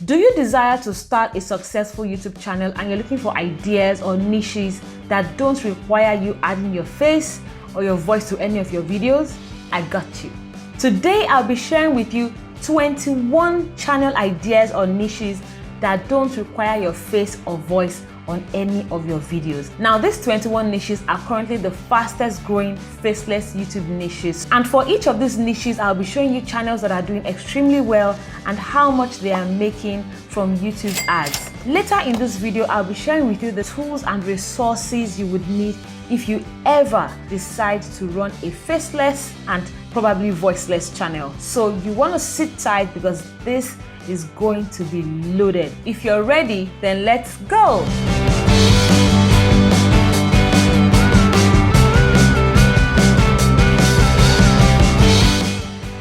Do you desire to start a successful YouTube channel and you're looking for ideas or niches that don't require you adding your face or your voice to any of your videos? I got you. Today, I'll be sharing with you 21 channel ideas or niches that don't require your face or voice on any of your videos. Now, these 21 niches are currently the fastest growing faceless YouTube niches. And for each of these niches, I'll be showing you channels that are doing extremely well and how much they are making from YouTube ads. Later in this video, I'll be sharing with you the tools and resources you would need if you ever decide to run a faceless and probably voiceless channel. So you want to sit tight because this is going to be loaded. If you're ready, then let's go.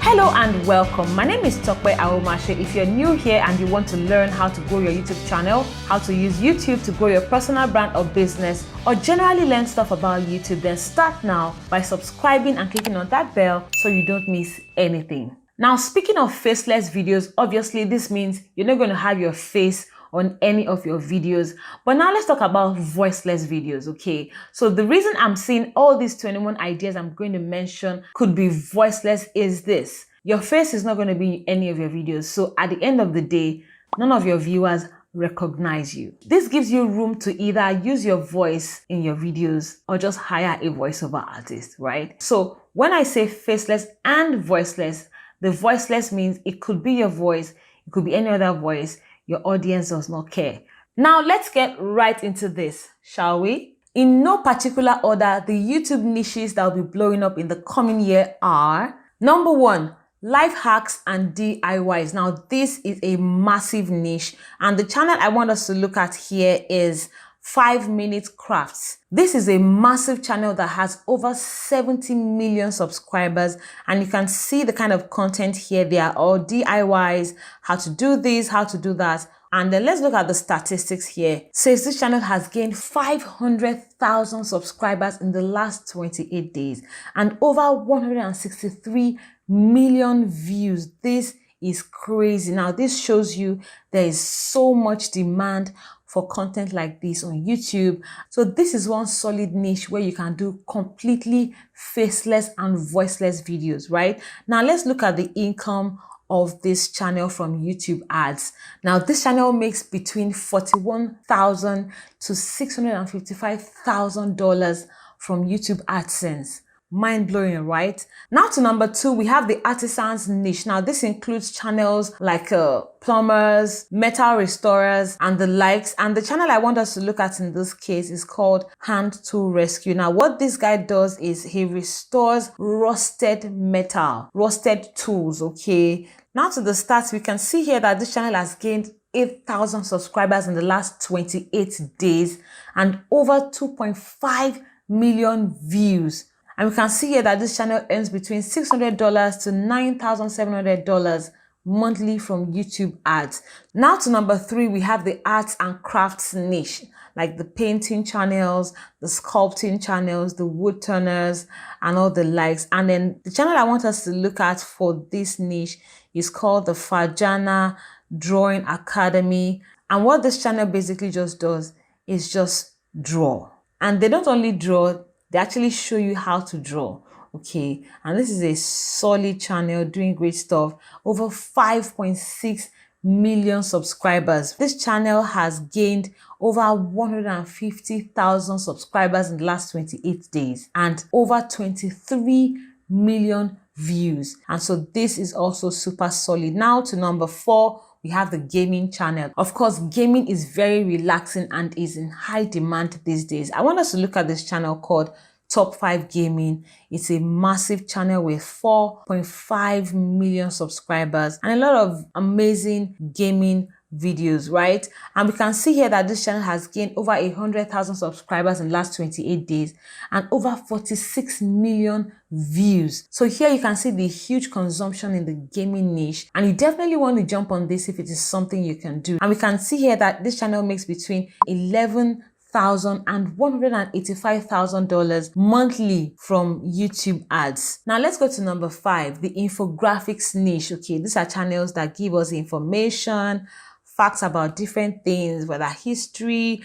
Hello and welcome. My name is Tope Aghomatse. If you're new here and you want to learn how to grow your YouTube channel, how to use YouTube to grow your personal brand or business, or generally learn stuff about YouTube, then start now by subscribing and clicking on that bell so you don't miss anything. Now, speaking of faceless videos, obviously this means you're not going to have your face on any of your videos. But now let's talk about voiceless videos, okay? So the reason I'm saying all these 21 ideas I'm going to mention could be voiceless is this. Your face is not going to be in any of your videos. So at the end of the day, none of your viewers recognize you. This gives you room to either use your voice in your videos or just hire a voiceover artist, right? So when I say faceless and voiceless, the voiceless means it could be your voice, it could be any other voice. Your audience does not care. Now let's get right into this, shall we? In no particular order, the YouTube niches that will be blowing up in the coming year are: number one, life hacks and DIYs. Now this is a massive niche, and the channel I want us to look at here is 5-Minute Crafts. This is a massive channel that has over 70 million subscribers, and you can see the kind of content here. They are all DIYs, how to do this, how to do that. And then let's look at the statistics here. It says this channel has gained 500,000 subscribers in the last 28 days and over 163 million views. This is crazy. Now this shows you there is so much demand for content like this on YouTube. So this is one solid niche where you can do completely faceless and voiceless videos, right? Now let's look at the income of this channel from YouTube ads. Now this channel makes between $41,000 to $655,000 from YouTube AdSense. Mind-blowing, right? Now to number two, we have the Artisans niche. Now this includes channels like plumbers, metal restorers, and the likes. And the channel I want us to look at in this case is called Hand Tool Rescue. Now what this guy does is he restores rusted metal, rusted tools, okay? Now to the stats, we can see here that this channel has gained 8,000 subscribers in the last 28 days and over 2.5 million views. And we can see here that this channel earns between $600 to $9,700 monthly from YouTube ads. Now to number three, we have the arts and crafts niche, like the painting channels, the sculpting channels, the wood turners, and all the likes. And then the channel I want us to look at for this niche is called the Fajana Drawing Academy. And what this channel basically just does is just draw. And they don't only draw, they actually show you how to draw, okay? And this is a solid channel doing great stuff. Over 5.6 million subscribers. This channel has gained over 150,000 subscribers in the last 28 days and over 23 million views. And so this is also super solid. Now to number four, we have the gaming channel. Of course, gaming is very relaxing and is in high demand these days. I want us to look at this channel called Top 5 Gaming. It's a massive channel with 4.5 million subscribers and a lot of amazing gaming videos, right? And we can see here that this channel has gained over 100,000 subscribers in the last 28 days and over 46 million views. So here you can see the huge consumption in the gaming niche, and you definitely want to jump on this if it is something you can do. And we can see here that this channel makes between $11,000 and $185,000 monthly from YouTube ads. Now let's go to number 5, the infographics niche. Okay, these are channels that give us information, facts about different things, whether history,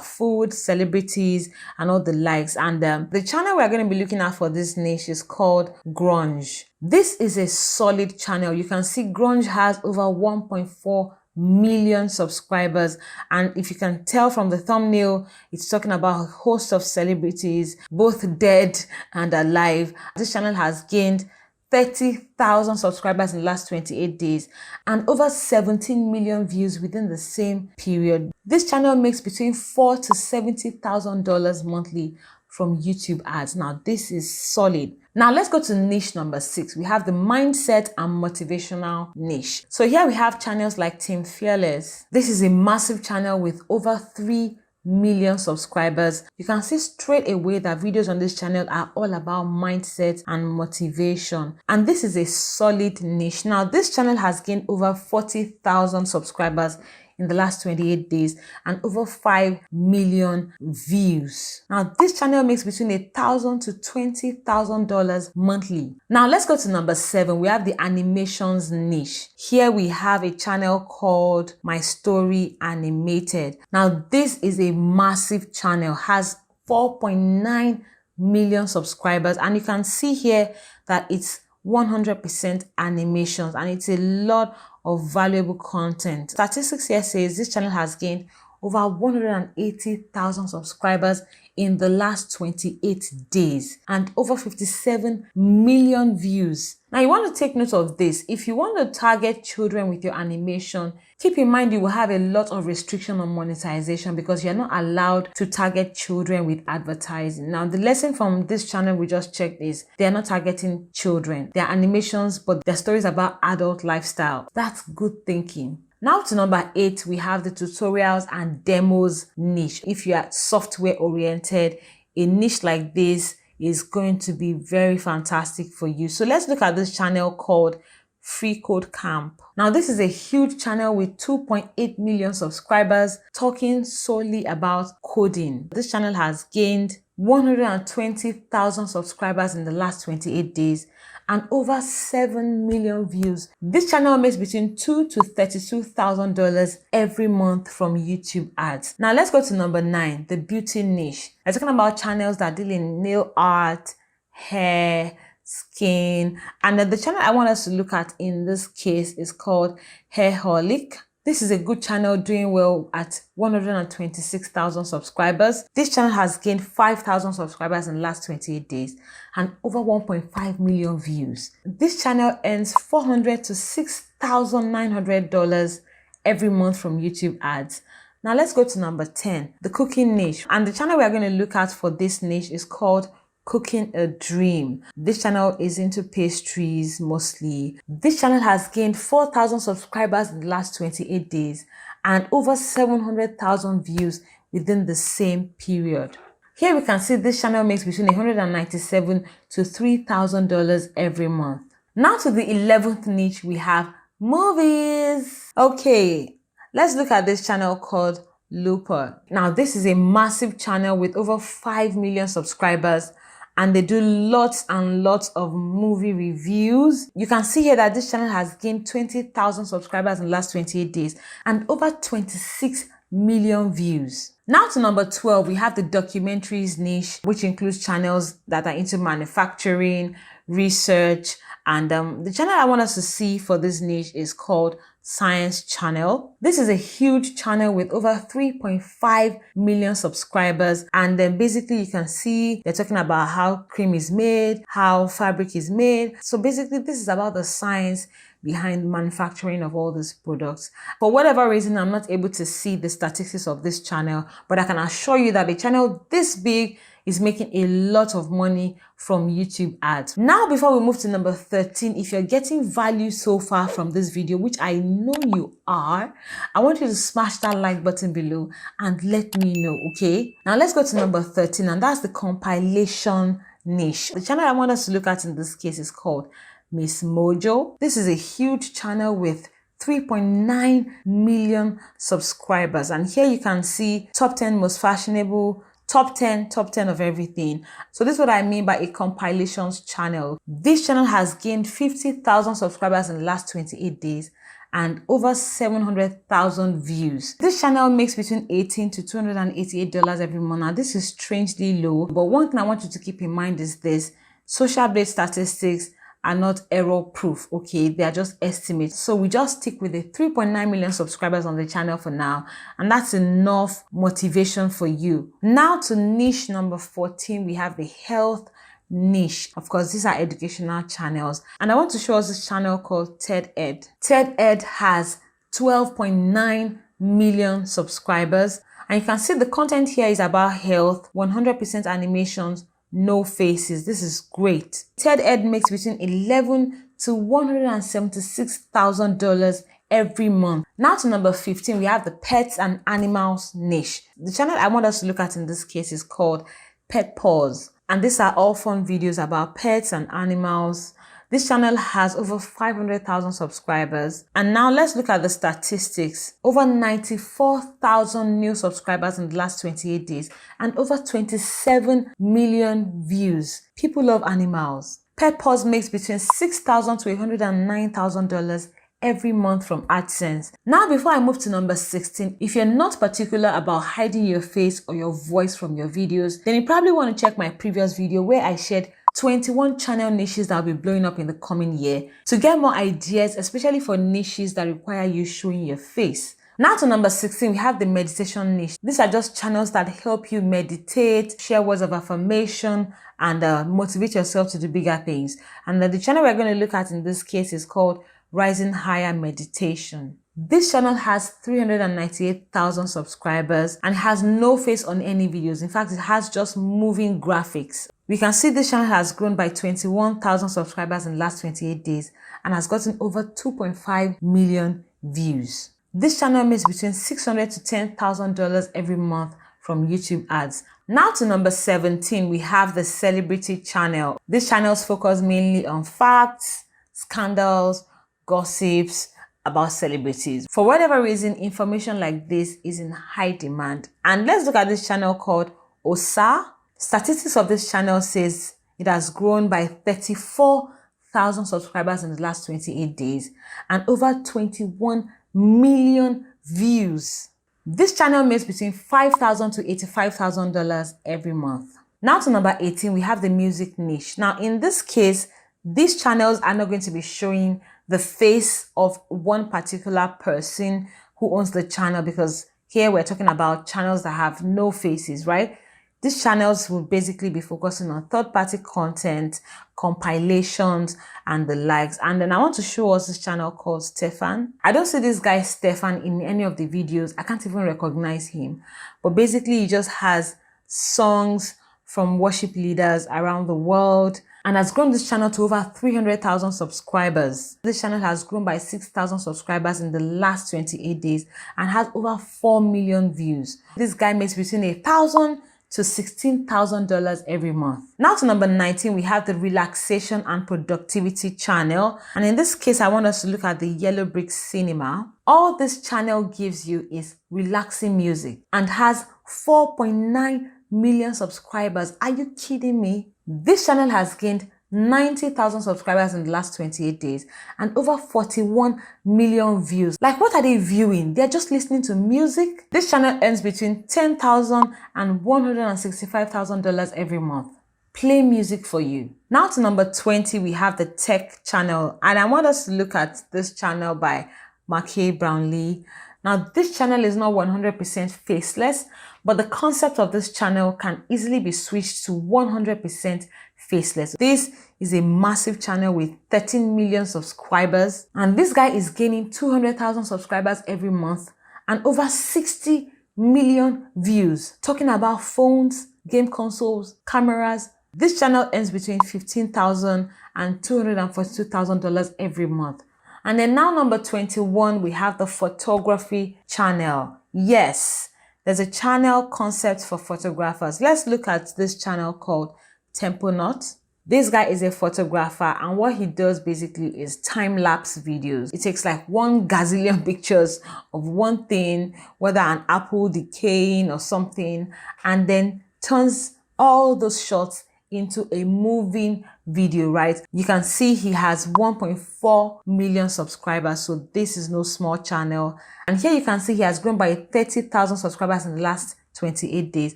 food, celebrities, and all the likes. And the channel we're going to be looking at for this niche is called Grunge. This is a solid channel. You can see Grunge has over 1.4 million subscribers, and if you can tell from the thumbnail, it's talking about a host of celebrities, both dead and alive. This channel has gained 30,000 subscribers in the last 28 days and over 17 million views within the same period. This channel makes between $4,000 to $70,000 monthly from YouTube ads. Now, this is solid. Now, let's go to niche number 6. We have the mindset and motivational niche. So here we have channels like Team Fearless. This is a massive channel with over 3 million subscribers. You can see straight away that videos on this channel are all about mindset and motivation, and this is a solid niche. Now, this channel has gained over 40,000 subscribers in the last 28 days and over 5 million views. Now, this channel makes between $1,000 to $20,000 monthly. Now, let's go to number 7. We have the animations niche. Here we have a channel called My Story Animated. Now, this is a massive channel, has 4.9 million subscribers, and you can see here that it's 100% animations, and it's a lot of valuable content. Statistics here says this channel has gained over 180,000 subscribers in the last 28 days and over 57 million views. Now, you want to take note of this. If you want to target children with your animation, keep in mind you will have a lot of restriction on monetization because you're not allowed to target children with advertising. Now, the lesson from this channel we just checked is they're not targeting children. They're animations, but their stories about adult lifestyle. That's good thinking. Now to number 8, we have the tutorials and demos niche. If you are software oriented, a niche like this is going to be very fantastic for you. So let's look at this channel called Free Code Camp. Now, this is a huge channel with 2.8 million subscribers talking solely about coding. This channel has gained 120,000 subscribers in the last 28 days and over 7 million views. This channel makes between $2,000 to $32,000 every month from YouTube ads. Now, let's go to number 9, the beauty niche. We're talking about channels that deal in nail art, hair, skin, and the channel I want us to look at in this case is called Hairholic. This is a good channel doing well at 126,000 subscribers. This channel has gained 5,000 subscribers in the last 28 days and over 1.5 million views. This channel earns $400 to $6,900 every month from YouTube ads. Now let's go to number 10, the cooking niche. And the channel we are going to look at for this niche is called Cooking a Dream. This channel is into pastries mostly. This channel has gained 4,000 subscribers in the last 28 days and over 700,000 views within the same period. Here we can see this channel makes between $197 to $3,000 every month. Now to the 11th niche, we have movies. Okay, let's look at this channel called Looper. Now, this is a massive channel with over 5 million subscribers, and they do lots and lots of movie reviews. You can see here that this channel has gained 20,000 subscribers in the last 28 days and over 26 million views. Now to number 12, we have the documentaries niche, which includes channels that are into manufacturing, research, and the channel I want us to see for this niche is called Science Channel. This is a huge channel with over 3.5 million subscribers, and then basically you can see they're talking about how cream is made, how fabric is made. So basically this is about the science behind manufacturing of all these products. For whatever reason, I'm not able to see the statistics of this channel, but I can assure you that a channel this big is making a lot of money from YouTube ads. Now, before we move to number 13, if you're getting value so far from this video, which I know you are, I want you to smash that like button below and let me know, okay? Now let's go to number 13, and that's the compilation niche. The channel I want us to look at in this case is called Miss Mojo. This is a huge channel with 3.9 million subscribers, and here you can see top 10 most fashionable, top 10 of everything. So this is what I mean by a compilations channel. This channel has gained 50,000 subscribers in the last 28 days and over 700,000 views. This channel makes between $18 to $288 every month. Now this is strangely low, but one thing I want you to keep in mind is this: social-based statistics are not error proof, okay? They are just estimates. So we just stick with the 3.9 million subscribers on the channel for now, and that's enough motivation for you. Now to niche number 14, we have the health niche. Of course, these are educational channels, and I want to show us this channel called TED. TED has 12.9 million subscribers, and you can see the content here is about health, 100% animations, no faces. This is great. TED makes between $11,000 to $176,000 every month. Now to number 15, we have the pets and animals niche. The channel I want us to look at in this case is called Pet Paws, and these are all fun videos about pets and animals. This channel has over 500,000 subscribers. And now let's look at the statistics. Over 94,000 new subscribers in the last 28 days and over 27 million views. People love animals. Pet Paws makes between $6,000 to $109,000 every month from AdSense. Now, before I move to number 16, if you're not particular about hiding your face or your voice from your videos, then you probably want to check my previous video where I shared 21 channel niches that will be blowing up in the coming year to get more ideas, especially for niches that require you showing your face. Now to number 16, we have the meditation niche. These are just channels that help you meditate, share words of affirmation, and motivate yourself to do bigger things. And the channel we're going to look at in this case is called Rising Higher Meditation. This channel has 398,000 subscribers and has no face on any videos. In fact, it has just moving graphics. We can see this channel has grown by 21,000 subscribers in the last 28 days and has gotten over 2.5 million views. This channel makes between $600 to $10,000 every month from YouTube ads. Now to number 17, we have the celebrity channel. This channel's focus mainly on facts, scandals, gossips about celebrities. For whatever reason, information like this is in high demand. And let's look at this channel called OSA. Statistics of this channel says it has grown by 34,000 subscribers in the last 28 days and over 21 million views. This channel makes between $5,000 to $85,000 every month. Now to number 18, we have the music niche. Now in this case, these channels are not going to be showing the face of one particular person who owns the channel, because here we're talking about channels that have no faces, right? These channels will basically be focusing on third-party content, compilations, and the likes. And then I want to show us this channel called Stefan. I don't see this guy Stefan in any of the videos. I can't even recognize him. But basically, he just has songs from worship leaders around the world and has grown this channel to over 300,000 subscribers. This channel has grown by 6,000 subscribers in the last 28 days and has over 4 million views. This guy makes between $1,000 to $16,000 every month. Now to number 19, we have the Relaxation and Productivity channel. And in this case, I want us to look at the Yellow Brick Cinema. All this channel gives you is relaxing music and has 4.9 million subscribers. Are you kidding me? This channel has gained 90,000 subscribers in the last 28 days and over 41 million views. Like, what are they viewing? They're just listening to music. This channel earns between $10,000 and $165,000 every month. Play music for you. Now to number 20, we have the Tech channel. And I want us to look at this channel by Marquis Brownlee. Now, this channel is not 100% faceless, but the concept of this channel can easily be switched to 100% faceless. This is a massive channel with 13 million subscribers, and this guy is gaining 200,000 subscribers every month and over 60 million views. Talking about phones, game consoles, cameras. This channel earns between $15,000 and $242,000 every month. And then now number 21, we have the photography channel. Yes, there's a channel concept for photographers. Let's look at this channel called Temponaut. This guy is a photographer, and what he does basically is time-lapse videos. It takes like 1 gazillion pictures of one thing, whether an apple decaying or something, and then turns all those shots into a moving video, right? You can see he has 1.4 million subscribers, so this is no small channel. And here you can see he has grown by 30,000 subscribers in the last 28 days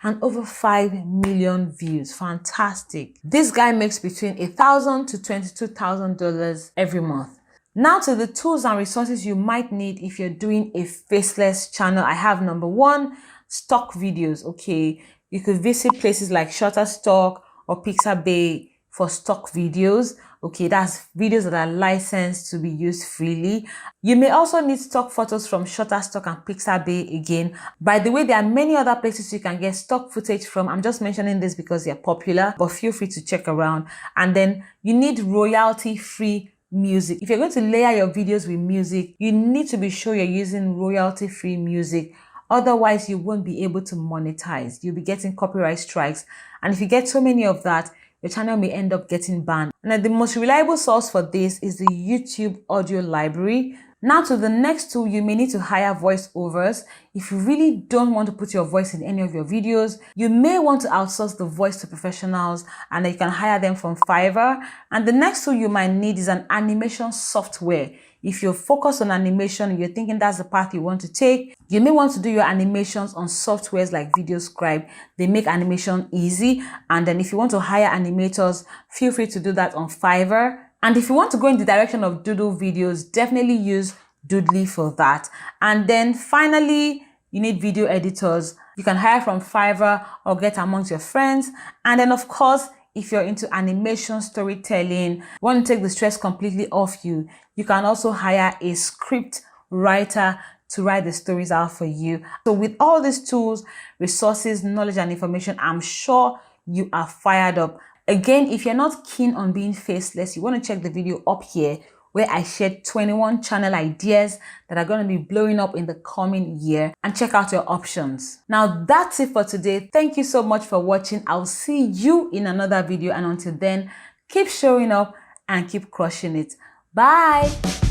and over 5 million views. Fantastic. This guy makes between $1,000 to $22,000 every month. Now to the tools and resources you might need if you're doing a faceless channel. I have number one, stock videos. Okay, you could visit places like Shutterstock or Pixabay for stock videos. Okay, that's videos that are licensed to be used freely. You may also need stock photos from Shutterstock and Pixabay again. By the way, there are many other places you can get stock footage from. I'm just mentioning this because they're popular, but feel free to check around. And then you need royalty-free music. If you're going to layer your videos with music, you need to be sure you're using royalty-free music. Otherwise, you won't be able to monetize. You'll be getting copyright strikes. And if you get so many of that, your channel may end up getting banned. Now, the most reliable source for this is the YouTube audio library. Now to the next tool, you may need to hire voiceovers. If you really don't want to put your voice in any of your videos, you may want to outsource the voice to professionals, and then you can hire them from Fiverr. And the next tool you might need is an animation software. If you're focused on animation and you're thinking that's the path you want to take, you may want to do your animations on softwares like VideoScribe. They make animation easy. And then if you want to hire animators, feel free to do that on Fiverr. And if you want to go in the direction of doodle videos, definitely use Doodly for that. And then finally, you need video editors. You can hire from Fiverr or get amongst your friends. And then of course, if you're into animation storytelling, want to take the stress completely off you, you can also hire a script writer to write the stories out for you. So with all these tools, resources, knowledge, and information, I'm sure you are fired up. Again, if you're not keen on being faceless, you want to check the video up here where I shared 21 channel ideas that are going to be blowing up in the coming year, and check out your options. Now that's it for today. Thank you so much for watching. I'll see you in another video, and until then, keep showing up and keep crushing it. Bye.